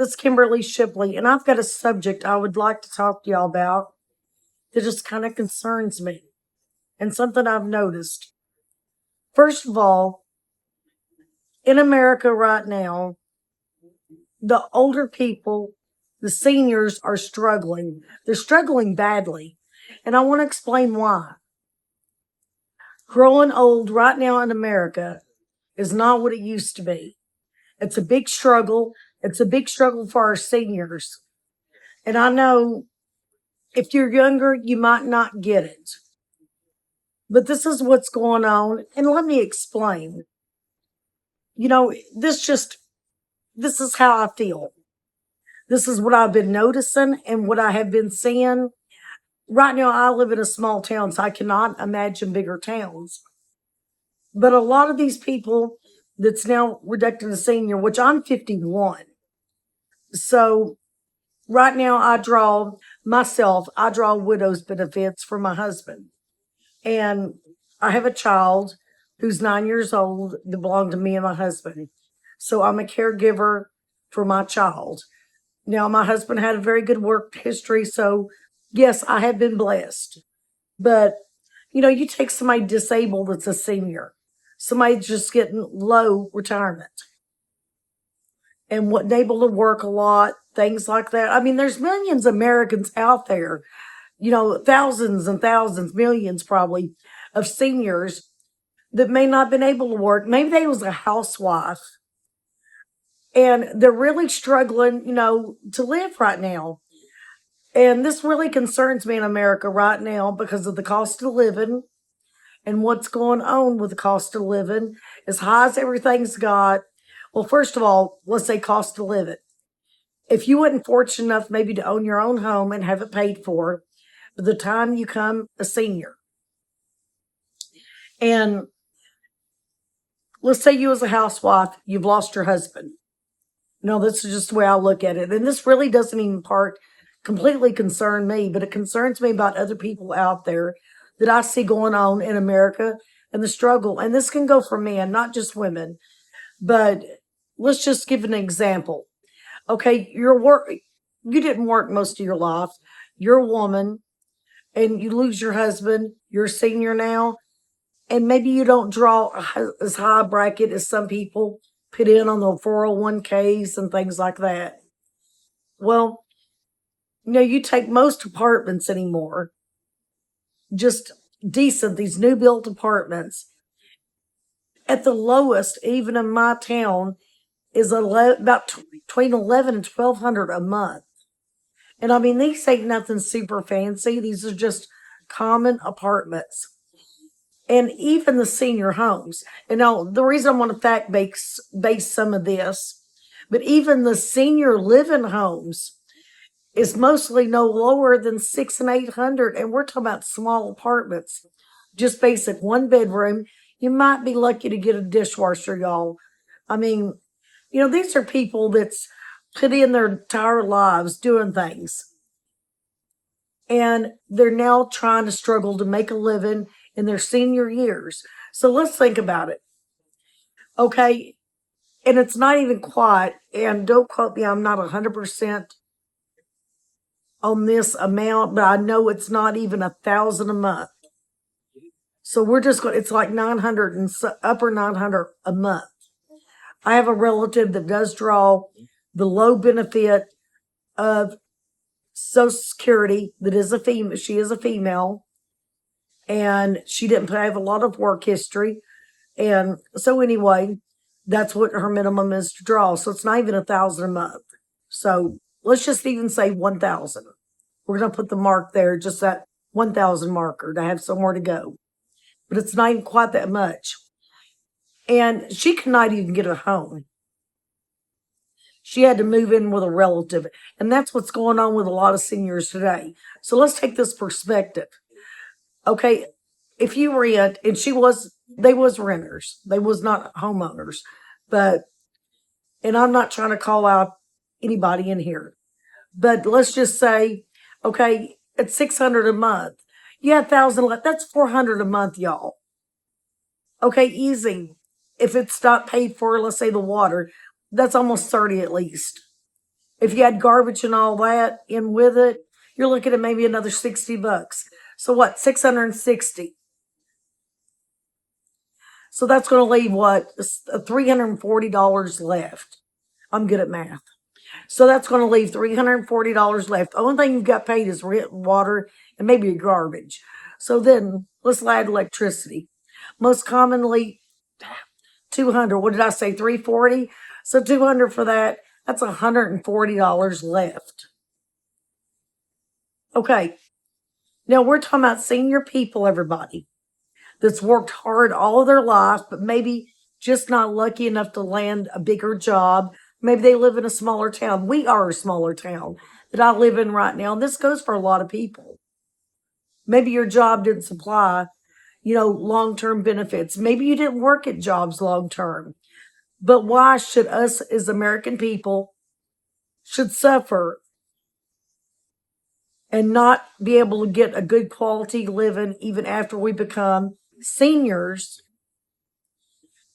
This is Kimberly Shipley, and I've got a subject I would like to talk to y'all about that just kind of concerns me and something I've noticed. First of all, in America right now, the older people, the seniors are struggling. They're struggling badly. And I want to explain why. Growing old right now in America is not what it used to be. It's a big struggle. It's a big struggle for our seniors. And I know if you're younger, you might not get it. But this is what's going on. And let me explain. You know, this is how I feel. This is what I've been noticing and what I have been seeing. Right now, I live in a small town, so I cannot imagine bigger towns. But a lot of these people that's now reducted to senior, which I'm 51. So right now, I draw widow's benefits for my husband. And I have a child who's 9 years old that belonged to me and my husband. So I'm a caregiver for my child. Now, my husband had a very good work history, so yes, I have been blessed. But, you take somebody disabled that's a senior, somebody just getting low retirement and wasn't able to work a lot, things like that. I mean, there's millions of Americans out there, thousands and thousands, millions probably of seniors that may not have been able to work. Maybe they was a housewife and they're really struggling, to live right now. And this really concerns me in America right now because of the cost of living and what's going on with the cost of living. As high as everything's got. Well, first of all, let's say cost of living. If you wasn't fortunate enough maybe to own your own home and have it paid for, by the time you come a senior, and let's say you as a housewife, you've lost your husband. No, this is just the way I look at it. And this really doesn't even completely concern me, but it concerns me about other people out there that I see going on in America and the struggle. And this can go for men, not just women. But let's just give an example. Okay, you didn't work most of your life. You're a woman and you lose your husband. You're a senior now. And maybe you don't draw as high a bracket as some people put in on the 401ks and things like that. Well, you take most apartments anymore, just decent, these new built apartments. At the lowest, even in my town, is about between 11 and 1200 a month. And I mean, these ain't nothing super fancy. These are just common apartments. And even the senior homes. And now the reason I want to base some of this, but even the senior living homes is mostly no lower than 600 and 800. And we're talking about small apartments, just basic 1 bedroom. You might be lucky to get a dishwasher, y'all. I mean, these are people that's put in their entire lives doing things. And they're now trying to struggle to make a living in their senior years. So let's think about it. Okay. And it's not even quite, and don't quote me, I'm not 100% on this amount, but I know it's not even 1,000 a month. So we're just going, it's like 900 and upper 900 a month. I have a relative that does draw the low benefit of Social Security that is a female. She is a female and she didn't have a lot of work history. And so anyway, that's what her minimum is to draw. So it's not even 1,000 a month. So let's just even say 1,000. We're going to put the mark there, just that 1,000 marker to have somewhere to go. But it's not even quite that much. And she could not even get a home. She had to move in with a relative. And that's what's going on with a lot of seniors today. So let's take this perspective. Okay, if you rent, and they was renters. They was not homeowners. And I'm not trying to call out anybody in here. But let's just say, okay, it's 600 a month. You have 1,000 left. That's 400 a month, y'all. Okay, easy. If it's not paid for, let's say the water, that's almost 30 at least. If you had garbage and all that in with it, you're looking at maybe another $60. So what? 660. So that's going to leave what? $340 left. I'm good at math. So that's going to leave $340 left. The only thing you've got paid is rent, water, and maybe your garbage. So then let's add electricity. Most commonly 200. What did I say? 340. So 200 for that. That's $140 left. Okay. Now we're talking about senior people, everybody, that's worked hard all of their life, but maybe just not lucky enough to land a bigger job. Maybe they live in a smaller town. We are a smaller town that I live in right now. And this goes for a lot of people. Maybe your job didn't supply, long-term benefits. Maybe you didn't work at jobs long-term. But why should us as American people should suffer and not be able to get a good quality living even after we become seniors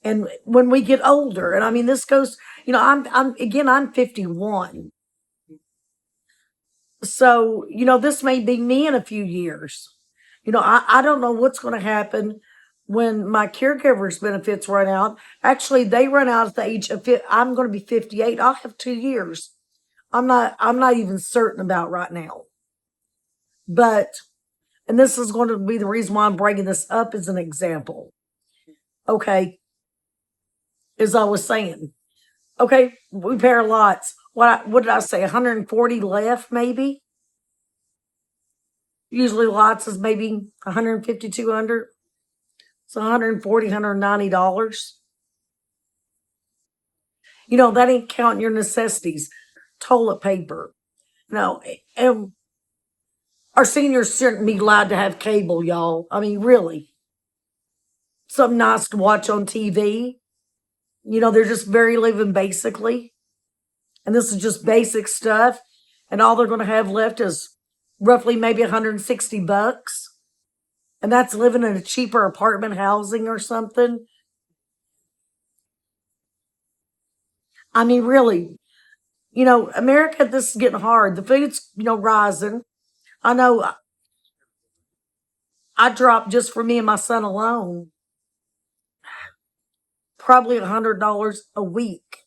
and when we get older? And I mean, this goes, I'm 51. So, this may be me in a few years. I don't know what's going to happen when my caregiver's benefits run out. Actually, they run out at the age of, I'm going to be 58. I'll have 2 years. I'm not even certain about right now. But, and this is going to be the reason why I'm bringing this up as an example. Okay. As I was saying, okay, we pay our lots. What did I say? 140 left, maybe? Usually lots is maybe 150, 200. So 140, $190. That ain't counting your necessities. Toilet paper. No, and our seniors shouldn't be allowed to have cable, y'all. I mean, really. Something nice to watch on TV. They're just very living basically. And this is just basic stuff. And all they're going to have left is roughly maybe $160. And that's living in a cheaper apartment housing or something. I mean, really, America, this is getting hard. The food's, rising. I know I dropped just for me and my son alone, probably $100 a week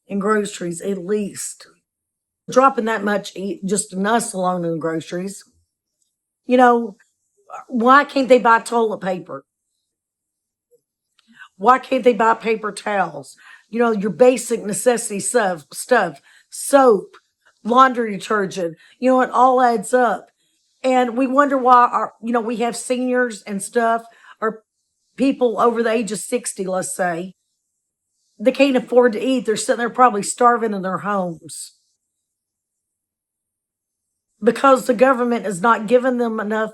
in groceries at least. Dropping that much just in us alone in groceries. You know, why can't they buy toilet paper? Why can't they buy paper towels? Your basic necessity stuff, soap, laundry detergent, it all adds up. And we wonder why we have seniors and stuff, or people over the age of 60, let's say, they can't afford to eat. They're sitting there probably starving in their homes because the government is not giving them enough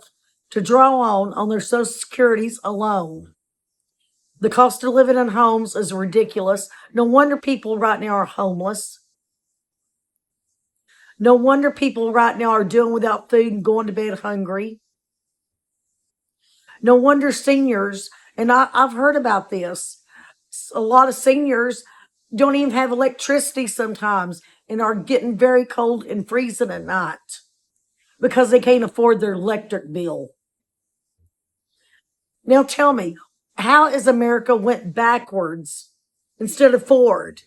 to draw on their social securities alone. The cost of living in homes is ridiculous. No wonder people right now are homeless. No wonder people right now are doing without food and going to bed hungry. No wonder seniors, and I've heard about this, a lot of seniors don't even have electricity sometimes and are getting very cold and freezing at night because they can't afford their electric bill. Now tell me, how is America went backwards instead of forward?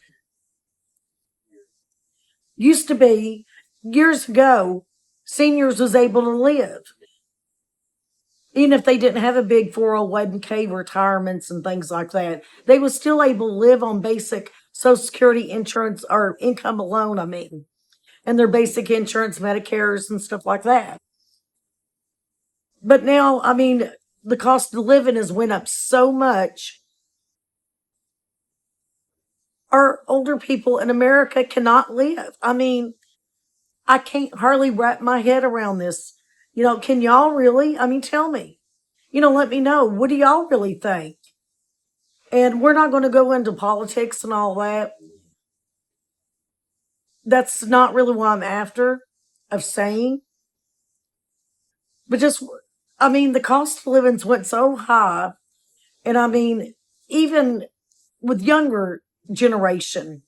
Used to be years ago, seniors was able to live. Even if they didn't have a big 401k retirements and things like that, they was still able to live on basic social security insurance or income alone, I mean, and their basic insurance, Medicares and stuff like that. But now, I mean, the cost of living has went up so much. Our older people in America cannot live. I mean, I can't hardly wrap my head around this. Can y'all really? I mean, tell me. Let me know. What do y'all really think? And we're not going to go into politics and all that. That's not really what I'm after of saying. But just, I mean, the cost of living's went so high. And I mean, even with younger generation,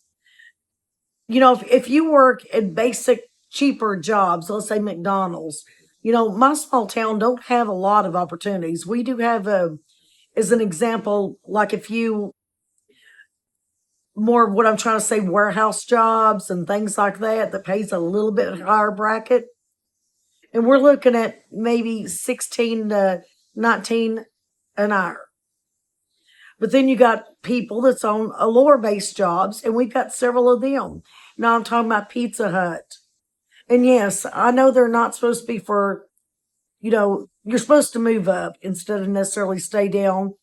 if you work in basic, cheaper jobs, let's say McDonald's, my small town don't have a lot of opportunities. We do have as an example, like if you more of what I'm trying to say, warehouse jobs and things like that that pays a little bit higher bracket. And we're looking at maybe 16 to 19 an hour. But then you got people that's on a lower base jobs, and we've got several of them. Now I'm talking about Pizza Hut. And yes, I know they're not supposed to be for, you're supposed to move up instead of necessarily stay down.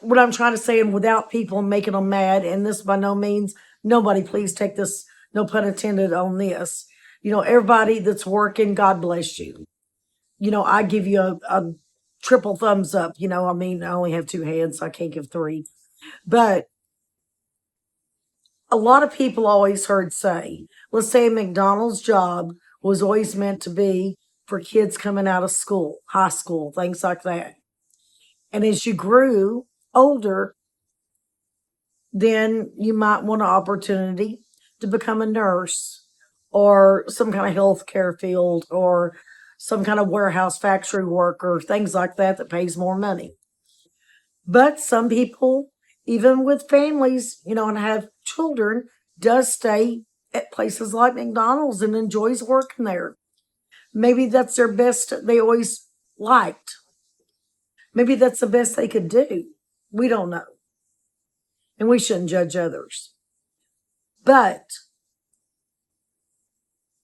What I'm trying to say, and without people making them mad, and this by no means, nobody please take this, no pun intended on this. Everybody that's working, God bless you. I give you a triple thumbs up. I mean, I only have two hands, so I can't give three. But a lot of people always heard say, let's say a McDonald's job was always meant to be for kids coming out of school, high school, things like that. And as you grew older, then you might want an opportunity to become a nurse or some kind of healthcare field or some kind of warehouse factory worker, things like that pays more money. But some people, even with families, and have children, does stay at places like McDonald's and enjoys working there. Maybe that's their best they always liked. Maybe that's the best they could do. We don't know. And we shouldn't judge others. But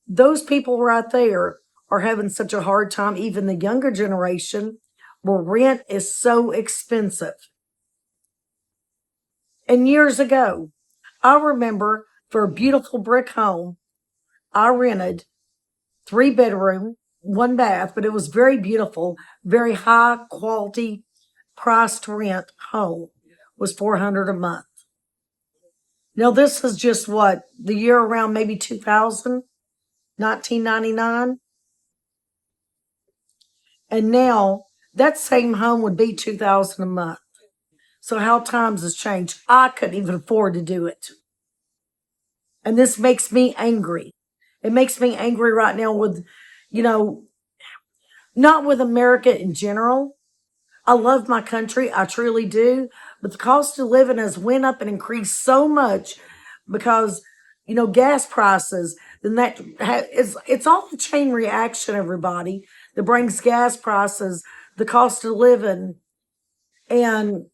those people right there are having such a hard time, even the younger generation, where rent is so expensive. And years ago, I remember for a beautiful brick home, I rented 3 bedroom, 1 bath, but it was very beautiful, very high quality priced rent home was 400 a month. Now this is just what the year around maybe 2000, 1999. And now that same home would be 2000 a month. So how times has changed. I couldn't even afford to do it. And this makes me angry. It makes me angry right now with, you know, not with America in general. I love my country. I truly do. But the cost of living has went up and increased so much because, gas prices, then it's all the chain reaction, everybody, that brings gas prices, the cost of living. And,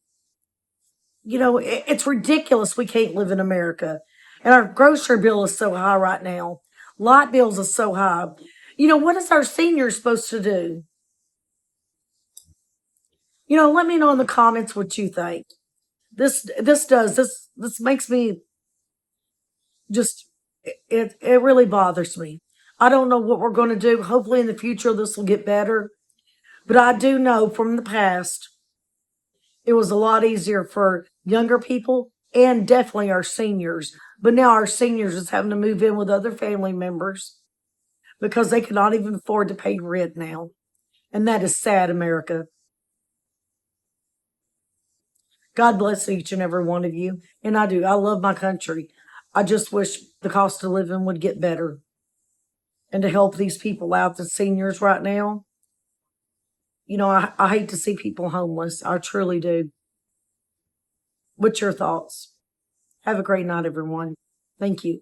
it's ridiculous. We can't live in America. And our grocery bill is so high right now. Light bills are so high. What is our seniors supposed to do? Let me know in the comments what you think. This makes me just it really bothers me. I don't know what we're going to do. Hopefully in the future this will get better. But I do know from the past it was a lot easier for younger people and definitely our seniors. But now our seniors is having to move in with other family members because they cannot even afford to pay rent now. And that is sad, America. God bless each and every one of you. And I do. I love my country. I just wish the cost of living would get better. And to help these people out, the seniors right now, I hate to see people homeless. I truly do. What's your thoughts? Have a great night, everyone. Thank you.